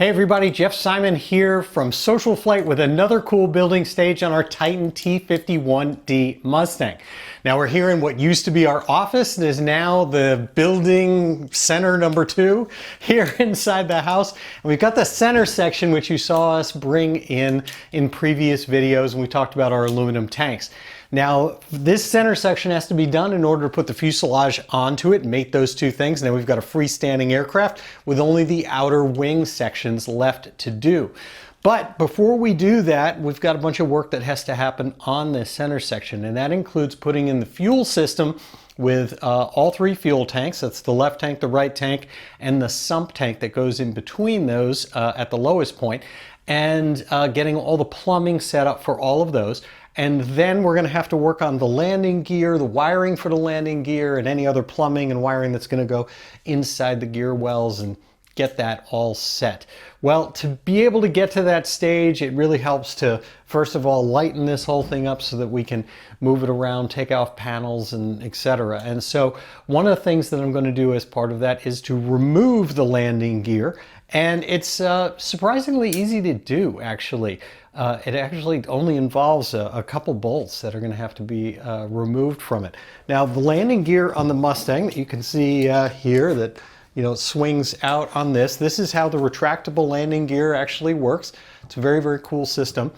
Hey everybody, Jeff Simon here from SocialFlight with another cool building stage on our Titan T51D Mustang. Now we're here in what used to be our office and is now the building center number 2 here inside the house. And we've got the center section which you saw us bring in previous videos when we talked about our aluminum tanks. Now, this center section has to be done in order to put the fuselage onto it and mate those two things. Now we've got a freestanding aircraft with only the outer wing sections left to do. But before we do that, we've got a bunch of work that has to happen on this center section, and that includes putting in the fuel system with all 3 fuel tanks. That's the left tank, the right tank, and the sump tank that goes in between those at the lowest point, and getting all the plumbing set up for all of those. And then we're going to have to work on the landing gear, the wiring for the landing gear, and any other plumbing and wiring that's going to go inside the gear wells and get that all set. Well, to be able to get to that stage, it really helps to, first of all, lighten this whole thing up so that we can move it around, take off panels, and etc. And so one of the things that I'm going to do as part of that is to remove the landing gear. And it's surprisingly easy to do, actually. It actually only involves a couple bolts that are going to have to be removed from it. Now, the landing gear on the Mustang that you can see here that swings out on this. This is how the retractable landing gear actually works. It's a very, very cool system.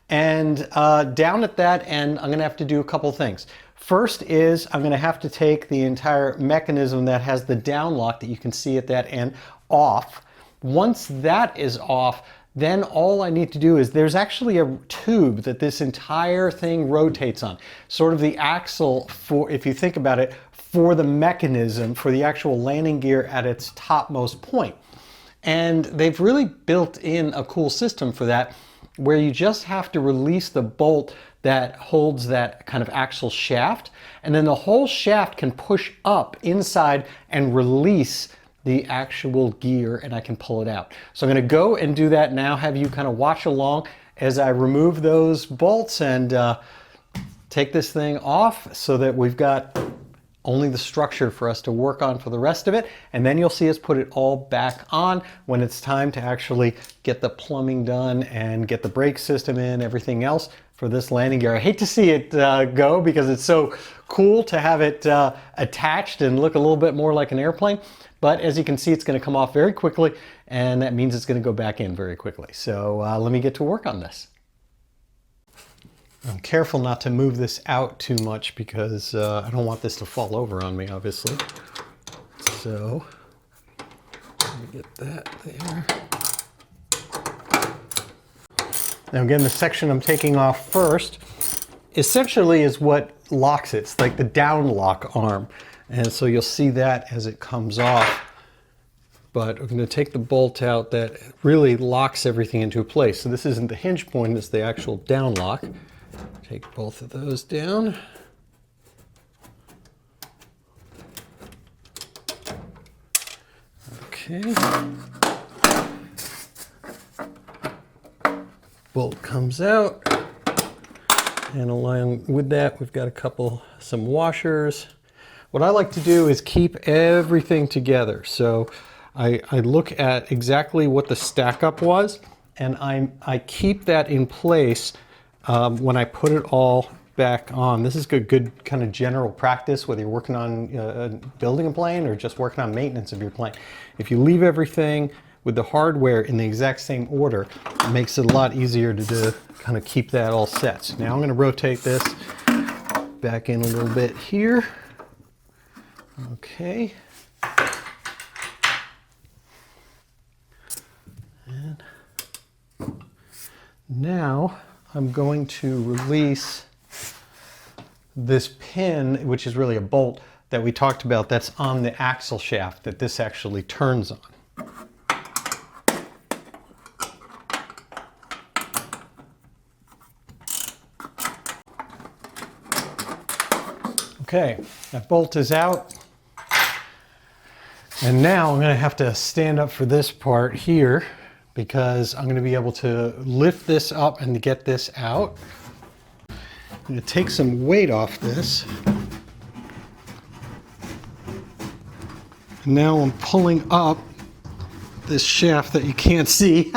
And down at that end, I'm going to have to do a couple things. First is I'm going to have to take the entire mechanism that has the down lock that you can see at that end off. Once that is off, then all I need to do is there's actually a tube that this entire thing rotates on. Sort of the axle for, if you think about it, for the mechanism, for the actual landing gear at its topmost point. And they've really built in a cool system for that, where you just have to release the bolt that holds that kind of axle shaft, and then the whole shaft can push up inside and release the actual gear, and I can pull it out. So I'm going to go and do that now, have you kind of watch along as I remove those bolts and take this thing off so that we've got only the structure for us to work on for the rest of it. And then you'll see us put it all back on when it's time to actually get the plumbing done and get the brake system in, everything else for this landing gear. I hate to see it go because it's so cool to have it attached and look a little bit more like an airplane. But as you can see, it's going to come off very quickly, and that means it's going to go back in very quickly. So let me get to work on this. I'm careful not to move this out too much because I don't want this to fall over on me, obviously. So let me get that there. Now again, the section I'm taking off first essentially is what locks it. It's like the down lock arm. And so you'll see that as it comes off. But we're going to take the bolt out that really locks everything into place. So this isn't the hinge point, it's the actual down lock. Take both of those down. Okay. Bolt comes out. And along with that, we've got some washers. What I like to do is keep everything together. So I look at exactly what the stack up was, and I keep that in place when I put it all back on. This is good kind of general practice, whether you're working on building a plane or just working on maintenance of your plane. If you leave everything with the hardware in the exact same order, it makes it a lot easier to kind of keep that all set. So now I'm going to rotate this back in a little bit here. Okay. And now I'm going to release this pin, which is really a bolt that we talked about that's on the axle shaft that this actually turns on. Okay, that bolt is out. And now I'm going to have to stand up for this part here because I'm going to be able to lift this up and get this out. I'm going to take some weight off this. And now I'm pulling up this shaft that you can't see.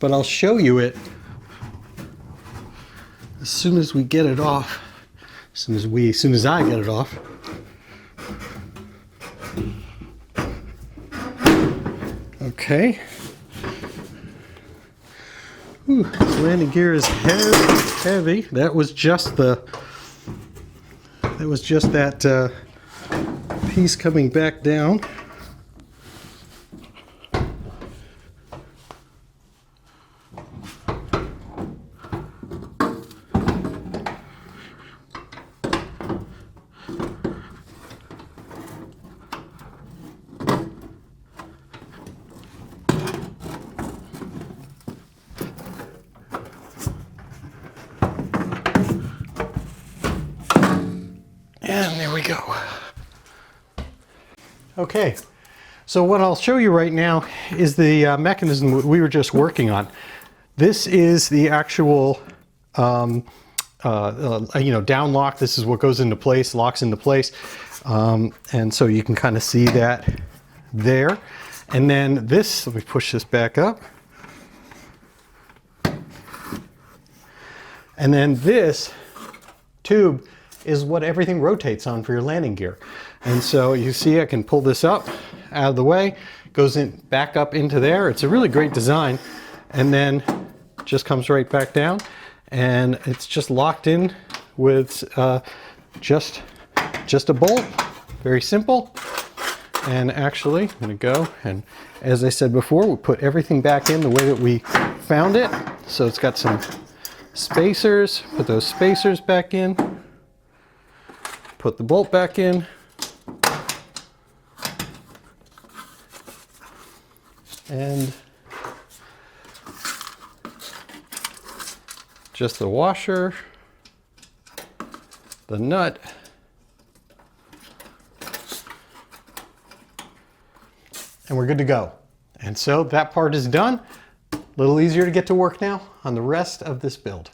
But I'll show you it as soon as we get it off. As soon as I get it off. Okay. Ooh, this landing gear is heavy. That was just that piece coming back down. And there we go. Okay, so what I'll show you right now is the mechanism we were just working on. This is the actual, down lock. This is what goes into place, locks into place. And so you can kind of see that there. And then this, let me push this back up. And then this tube is what everything rotates on for your landing gear. And so you see I can pull this up out of the way, goes in back up into there. It's a really great design, and then just comes right back down, and it's just locked in with just a bolt. Very simple. And actually, I'm gonna go, and as I said before, we put everything back in the way that we found it. So it's got some spacers, put those spacers back in, put the bolt back in, and just the washer, the nut, and we're good to go. And so that part is done. A little easier to get to work now on the rest of this build.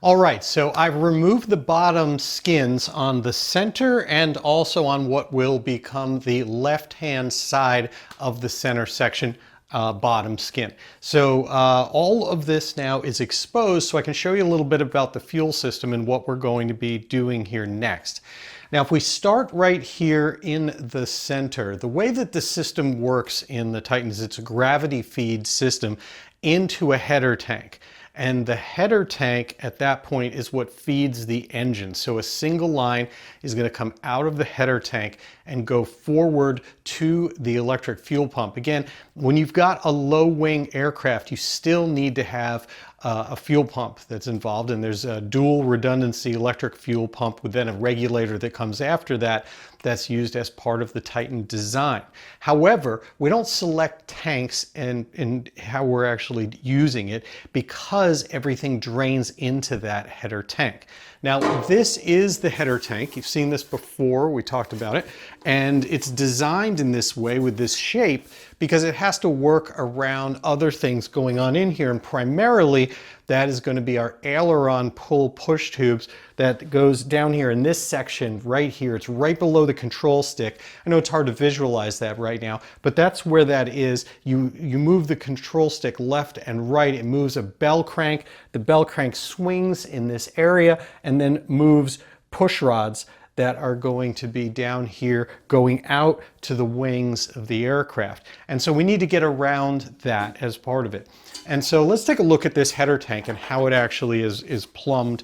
All right, so I've removed the bottom skins on the center and also on what will become the left-hand side of the center section bottom skin. So all of this now is exposed, so I can show you a little bit about the fuel system and what we're going to be doing here next. Now, if we start right here in the center, the way that the system works in the Titan is it's a gravity feed system into a header tank. And the header tank at that point is what feeds the engine. So a single line is going to come out of the header tank and go forward to the electric fuel pump. Again, when you've got a low wing aircraft, you still need to have a fuel pump that's involved, and there's a dual redundancy electric fuel pump with then a regulator that comes after that that's used as part of the Titan design. However, we don't select tanks and how we're actually using it because everything drains into that header tank. Now, this is the header tank. You've seen this before, we talked about it, and it's designed in this way with this shape because it has to work around other things going on in here, and primarily that is going to be our aileron pull push tubes that goes down here in this section right here. It's right below the control stick. I know it's hard to visualize that right now, but that's where that is. You move the control stick left and right. It moves a bell crank. The bell crank swings in this area and then moves push rods that are going to be down here going out to the wings of the aircraft. And so we need to get around that as part of it. And so let's take a look at this header tank and how it actually is plumbed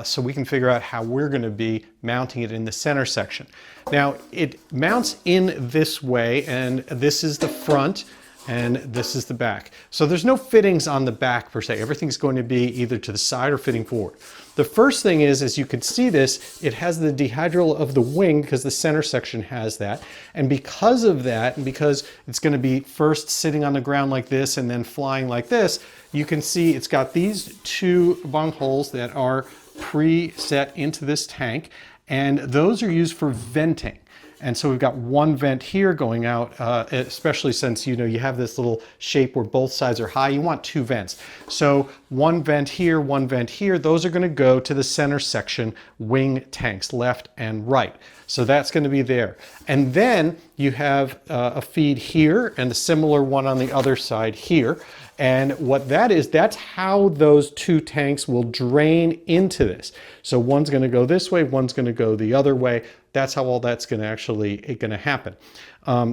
so we can figure out how we're going to be mounting it in the center section. Now, it mounts in this way, and this is the front and this is the back. So there's no fittings on the back per se. Everything's going to be either to the side or fitting forward. The first thing is, as you can see this, it has the dehydral of the wing because the center section has that. And because of that, and because it's going to be first sitting on the ground like this and then flying like this, you can see it's got these two bung holes that are pre-set into this tank. and those are used for venting. And so we've got one vent here going out, especially since, you know, you have this little shape where both sides are high. You want two vents. So one vent here, one vent here. Those are going to go to the center section wing tanks, left and right. So that's going to be there. And then you have a feed here and a similar one on the other side here. And what that is, that's how those two tanks will drain into this. So one's going to go this way, one's going to go the other way. That's how all that's going to actually happen.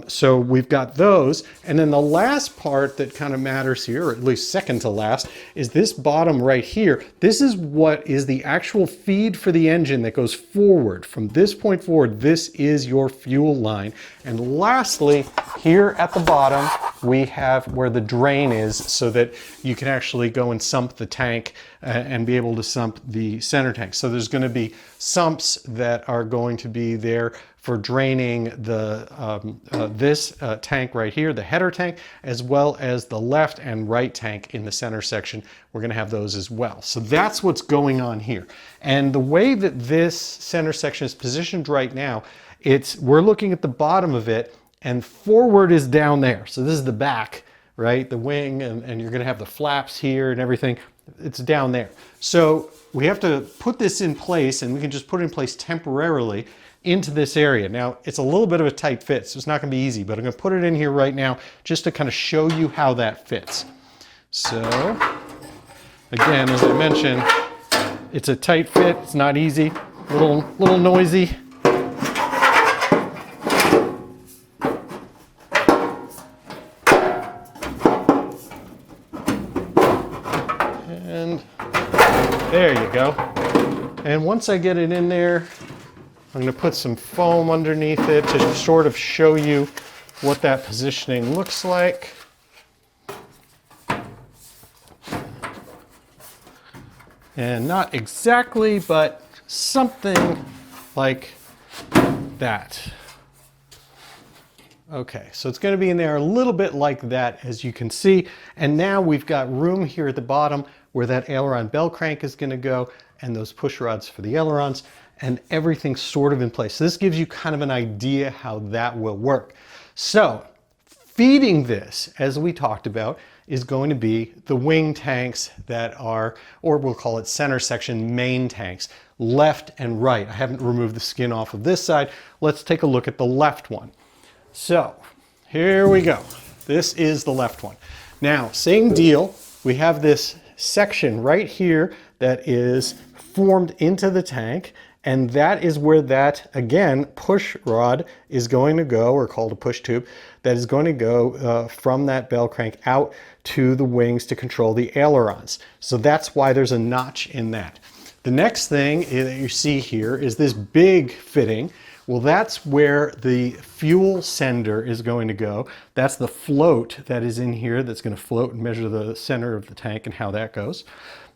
So we've got those. And then the last part that kind of matters here, or at least second to last, is this bottom right here. This is what is the actual feed for the engine that goes forward. From this point forward, this is your fuel line. And lastly, here at the bottom, we have where the drain is so that you can actually go and sump the tank and be able to sump the center tank. So there's going to be sumps that are going to be there for draining the this tank right here, the header tank, as well as the left and right tank in the center section. We're going to have those as well. So that's what's going on here. And the way that this center section is positioned right now, we're looking at the bottom of it, and forward is down there. So this is the back, right? The wing, and you're going to have the flaps here and everything. It's down there. So we have to put this in place, and we can just put it in place temporarily into this area. Now, it's a little bit of a tight fit, so it's not going to be easy, but I'm going to put it in here right now just to kind of show you how that fits. So, again, as I mentioned, it's a tight fit. It's not easy, a little noisy. And there you go. And once I get it in there, I'm going to put some foam underneath it to sort of show you what that positioning looks like. And not exactly, but something like that. Okay, so it's going to be in there a little bit like that, as you can see. And now we've got room here at the bottom where that aileron bell crank is going to go, and those push rods for the ailerons, and everything's sort of in place. So this gives you kind of an idea how that will work. So feeding this, as we talked about, is going to be the wing tanks that are, or we'll call it center section main tanks, left and right. I haven't removed the skin off of this side. Let's take a look at the left one. So here we go. This is the left one. Now, same deal. We have this section right here that is formed into the tank, and that is where that, again, push rod is going to go, or called a push tube, that is going to go from that bell crank out to the wings to control the ailerons. So that's why there's a notch in that. The next thing that you see here is this big fitting. Well, that's where the fuel sender is going to go. That's the float that is in here that's going to float and measure the center of the tank and how that goes.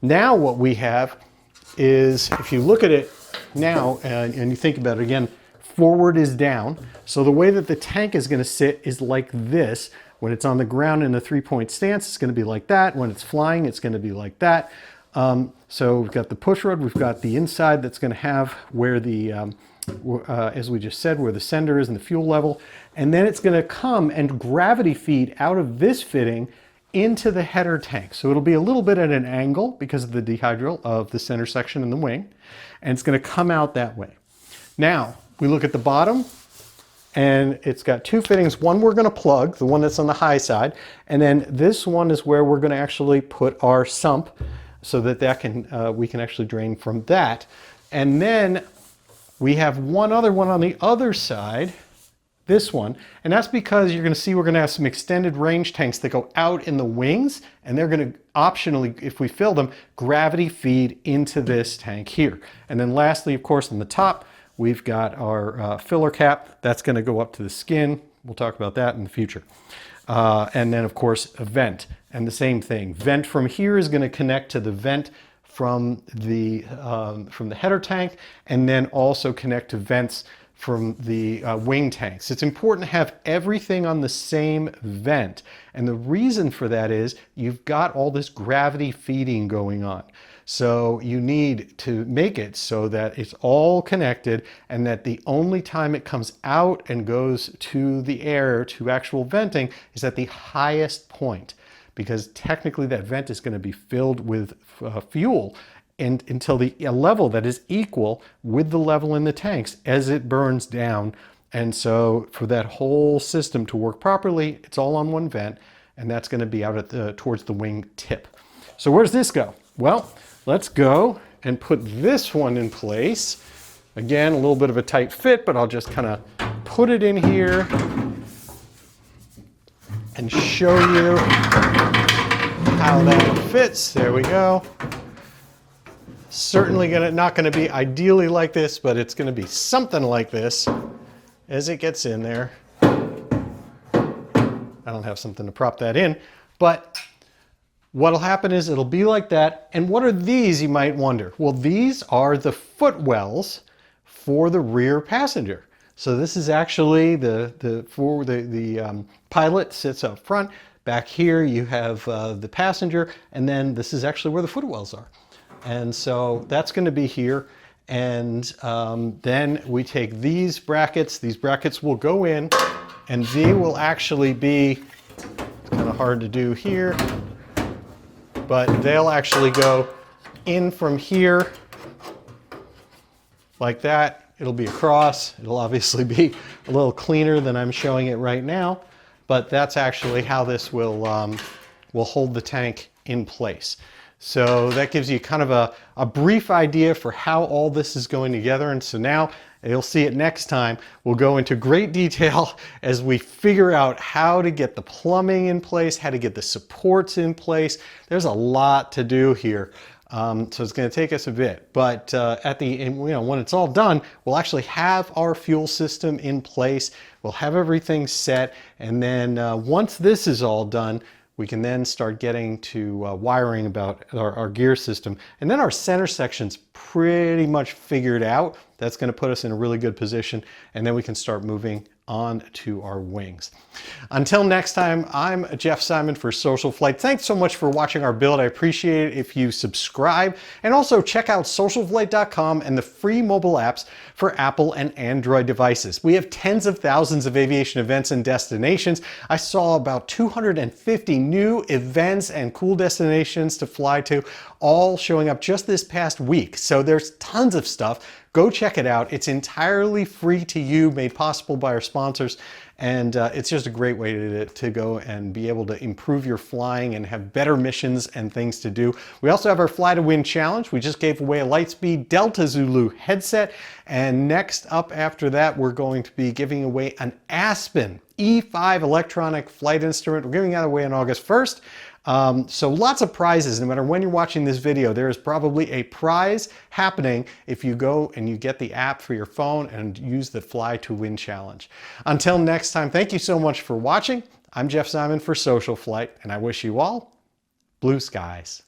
Now what we have is, if you look at it now and you think about it again, forward is down. So the way that the tank is going to sit is like this. When it's on the ground in a three-point stance, it's going to be like that. When it's flying, it's going to be like that. So we've got the push rod, we've got the inside that's going to have where the, as we just said, where the sender is and the fuel level. And then it's going to come and gravity feed out of this fitting into the header tank. So it'll be a little bit at an angle because of the dihedral of the center section and the wing. And it's going to come out that way. Now, we look at the bottom, and it's got two fittings. One we're going to plug, the one that's on the high side, and then this one is where we're going to actually put our sump so that we can actually drain from that. And then we have one other one on the other side, this one, and that's because you're going to see we're going to have some extended range tanks that go out in the wings, and they're going to optionally, if we fill them, gravity feed into this tank here. And then lastly, of course, on the top, we've got our filler cap. That's going to go up to the skin. We'll talk about that in the future. And then, of course, a vent. And the same thing. Vent from here is going to connect to the vent from the header tank, and then also connect to vents from the wing tanks. It's important to have everything on the same vent. And the reason for that is you've got all this gravity feeding going on. So you need to make it so that it's all connected and that the only time it comes out and goes to the air to actual venting is at the highest point, because technically that vent is going to be filled with fuel and until a level that is equal with the level in the tanks as it burns down. And so for that whole system to work properly, it's all on one vent, and that's going to be out at towards the wing tip. So where's this go? Well, let's go and put this one in place. Again, a little bit of a tight fit, but I'll just kind of put it in here and show you how that fits. There we go. Certainly not going to be ideally like this, but it's going to be something like this as it gets in there. I don't have something to prop that in, but what'll happen is it'll be like that. And what are these, you might wonder? Well, these are the footwells for the rear passenger. So this is actually the pilot sits up front. Back here you have the passenger, and then this is actually where the footwells are. And so that's going to be here. And then we take these brackets will go in, and they will actually be, it's kind of hard to do here, but they'll actually go in from here like that. It'll be across. It'll obviously be a little cleaner than I'm showing it right now, but that's actually how this will hold the tank in place. So that gives you kind of a brief idea for how all this is going together. And so now you'll see it next time. We'll go into great detail as we figure out how to get the plumbing in place, how to get the supports in place. There's a lot to do here. So it's going to take us a bit, but at the end, when it's all done, we'll actually have our fuel system in place. We'll have everything set, and then once this is all done, we can then start getting to wiring about our gear system. And then our center section's pretty much figured out. That's going to put us in a really good position, and then we can start moving on to our wings. Until next time, I'm Jeff Simon for SocialFlight. Thanks so much for watching our build. I appreciate it if you subscribe, and also check out SocialFlight.com and the free mobile apps for Apple and Android devices. We have tens of thousands of aviation events and destinations. I saw about 250 new events and cool destinations to fly to, all showing up just this past week. So there's tons of stuff. Go check it out. It's entirely free to you, made possible by our sponsors. And it's just a great way to go and be able to improve your flying and have better missions and things to do. We also have our Fly to Win challenge. We just gave away a Lightspeed Delta Zulu headset. And next up after that, we're going to be giving away an Aspen E5 electronic flight instrument. We're giving that away on August 1st. So lots of prizes. No matter when you're watching this video, there is probably a prize happening if you go and you get the app for your phone and use the Fly to Win challenge. Until next time, thank you so much for watching. I'm Jeff Simon for SocialFlight, and I wish you all blue skies.